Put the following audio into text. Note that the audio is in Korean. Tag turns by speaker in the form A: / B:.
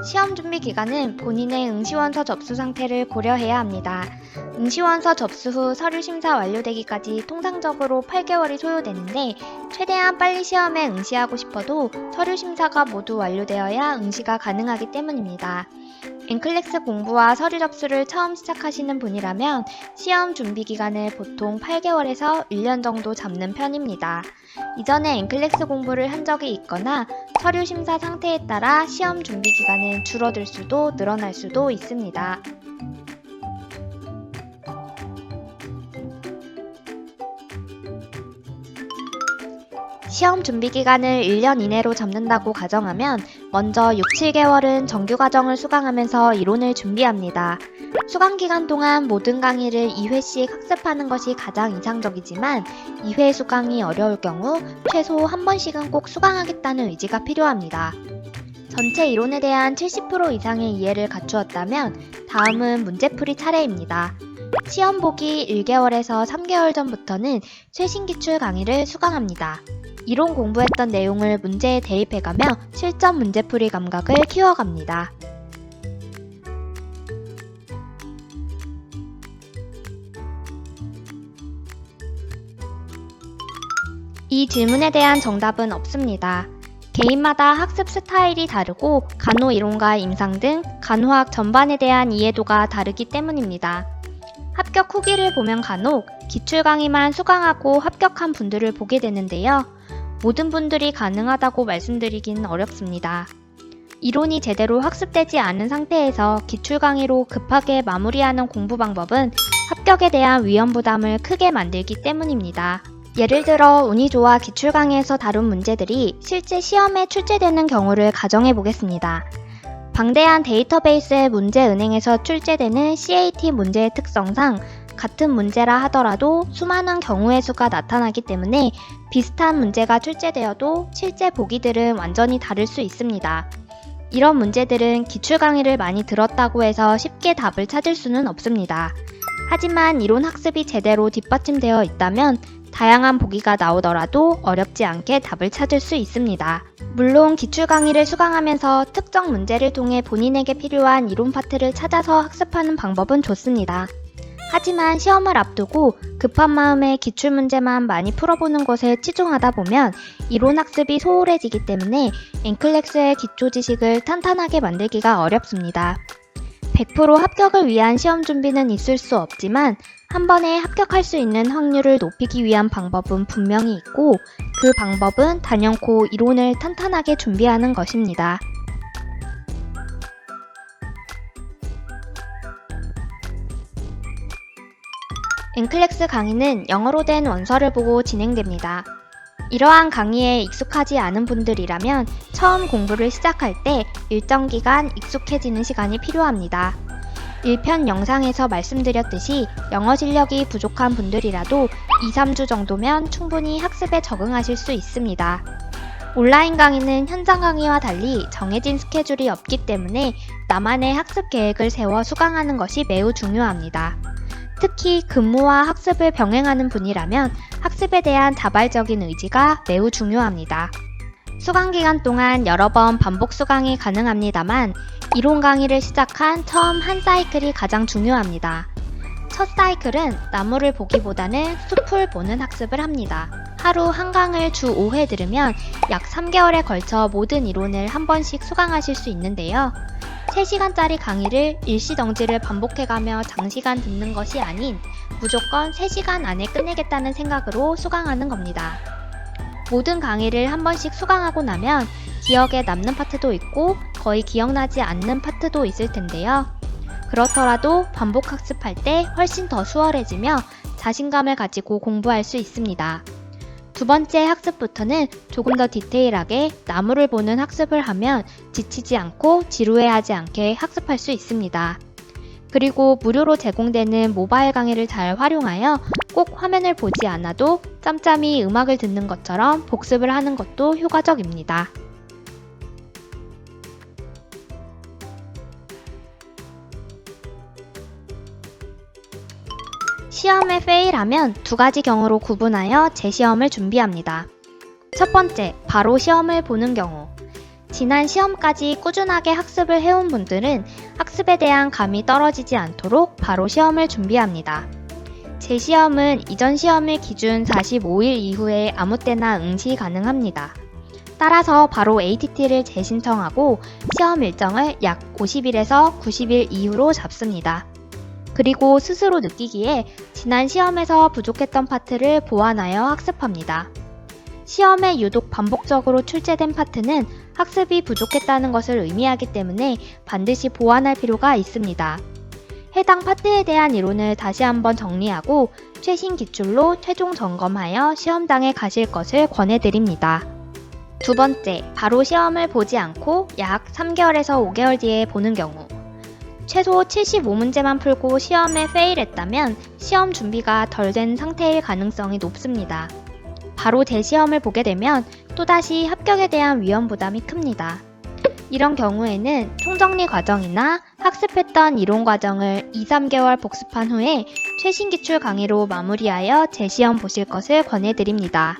A: 시험 준비 기간은 본인의 응시원서 접수 상태를 고려해야 합니다. 응시원서 접수 후 서류 심사 완료되기까지 통상적으로 8개월이 소요되는데 최대한 빨리 시험에 응시하고 싶어도 서류 심사가 모두 완료되어야 응시가 가능하기 때문입니다. 엔클렉스 공부와 서류 접수를 처음 시작하시는 분이라면 시험 준비 기간을 보통 8개월에서 1년 정도 잡는 편입니다. 이전에 엔클렉스 공부를 한 적이 있거나 서류 심사 상태에 따라 시험 준비 기간은 줄어들 수도 늘어날 수도 있습니다. 시험 준비 기간을 1년 이내로 잡는다고 가정하면 먼저 6, 7개월은 정규 과정을 수강하면서 이론을 준비합니다. 수강 기간 동안 모든 강의를 2회씩 학습하는 것이 가장 이상적이지만 2회 수강이 어려울 경우 최소 한 번씩은 꼭 수강하겠다는 의지가 필요합니다. 전체 이론에 대한 70% 이상의 이해를 갖추었다면 다음은 문제풀이 차례입니다. 시험 보기 1개월에서 3개월 전부터는 최신 기출 강의를 수강합니다. 이론 공부했던 내용을 문제에 대입해가며 실전 문제풀이 감각을 키워갑니다. 이 질문에 대한 정답은 없습니다. 개인마다 학습 스타일이 다르고 간호 이론과 임상 등 간호학 전반에 대한 이해도가 다르기 때문입니다. 합격 후기를 보면 간혹 기출 강의만 수강하고 합격한 분들을 보게 되는데요. 모든 분들이 가능하다고 말씀드리긴 어렵습니다. 이론이 제대로 학습되지 않은 상태에서 기출 강의로 급하게 마무리하는 공부 방법은 합격에 대한 위험 부담을 크게 만들기 때문입니다. 예를 들어 운이 좋아 기출 강의에서 다룬 문제들이 실제 시험에 출제되는 경우를 가정해 보겠습니다. 방대한 데이터베이스의 문제은행에서 출제되는 CAT 문제의 특성상 같은 문제라 하더라도 수많은 경우의 수가 나타나기 때문에 비슷한 문제가 출제되어도 실제 보기들은 완전히 다를 수 있습니다. 이런 문제들은 기출 강의를 많이 들었다고 해서 쉽게 답을 찾을 수는 없습니다. 하지만 이론 학습이 제대로 뒷받침되어 있다면 다양한 보기가 나오더라도 어렵지 않게 답을 찾을 수 있습니다. 물론 기출 강의를 수강하면서 특정 문제를 통해 본인에게 필요한 이론 파트를 찾아서 학습하는 방법은 좋습니다. 하지만 시험을 앞두고 급한 마음에 기출문제만 많이 풀어보는 것에 치중하다 보면 이론 학습이 소홀해지기 때문에 엔클렉스의 기초 지식을 탄탄하게 만들기가 어렵습니다. 100% 합격을 위한 시험 준비는 있을 수 없지만 한 번에 합격할 수 있는 확률을 높이기 위한 방법은 분명히 있고 그 방법은 단연코 이론을 탄탄하게 준비하는 것입니다. 엔클렉스 강의는 영어로 된 원서를 보고 진행됩니다. 이러한 강의에 익숙하지 않은 분들이라면 처음 공부를 시작할 때 일정 기간 익숙해지는 시간이 필요합니다. 1편 영상에서 말씀드렸듯이 영어 실력이 부족한 분들이라도 2, 3주 정도면 충분히 학습에 적응하실 수 있습니다. 온라인 강의는 현장 강의와 달리 정해진 스케줄이 없기 때문에 나만의 학습 계획을 세워 수강하는 것이 매우 중요합니다. 특히 근무와 학습을 병행하는 분이라면 학습에 대한 자발적인 의지가 매우 중요합니다. 수강 기간 동안 여러 번 반복 수강이 가능합니다만 이론 강의를 시작한 처음 한 사이클이 가장 중요합니다. 첫 사이클은 나무를 보기보다는 숲을 보는 학습을 합니다. 하루 한 강을 주 5회 들으면 약 3개월에 걸쳐 모든 이론을 한 번씩 수강하실 수 있는데요. 3시간짜리 강의를 일시정지를 반복해가며 장시간 듣는 것이 아닌 무조건 3시간 안에 끝내겠다는 생각으로 수강하는 겁니다. 모든 강의를 한 번씩 수강하고 나면 기억에 남는 파트도 있고 거의 기억나지 않는 파트도 있을 텐데요. 그렇더라도 반복 학습할 때 훨씬 더 수월해지며 자신감을 가지고 공부할 수 있습니다. 두 번째 학습부터는 조금 더 디테일하게 나무를 보는 학습을 하면 지치지 않고 지루해하지 않게 학습할 수 있습니다. 그리고 무료로 제공되는 모바일 강의를 잘 활용하여 꼭 화면을 보지 않아도 짬짬이 음악을 듣는 것처럼 복습을 하는 것도 효과적입니다. 시험에 페일하면 두 가지 경우로 구분하여 재시험을 준비합니다. 첫 번째, 바로 시험을 보는 경우. 지난 시험까지 꾸준하게 학습을 해온 분들은 학습에 대한 감이 떨어지지 않도록 바로 시험을 준비합니다. 재시험은 이전 시험일 기준 45일 이후에 아무 때나 응시 가능합니다. 따라서 바로 ATT를 재신청하고 시험 일정을 약 50일에서 90일 이후로 잡습니다. 그리고 스스로 느끼기에 지난 시험에서 부족했던 파트를 보완하여 학습합니다. 시험에 유독 반복적으로 출제된 파트는 학습이 부족했다는 것을 의미하기 때문에 반드시 보완할 필요가 있습니다. 해당 파트에 대한 이론을 다시 한번 정리하고 최신 기출로 최종 점검하여 시험장에 가실 것을 권해드립니다. 두 번째, 바로 시험을 보지 않고 약 3개월에서 5개월 뒤에 보는 경우. 최소 75문제만 풀고 시험에 페일했다면 시험 준비가 덜 된 상태일 가능성이 높습니다. 바로 재시험을 보게 되면 또다시 합격에 대한 위험 부담이 큽니다. 이런 경우에는 총정리 과정이나 학습했던 이론 과정을 2-3개월 복습한 후에 최신 기출 강의로 마무리하여 재시험 보실 것을 권해드립니다.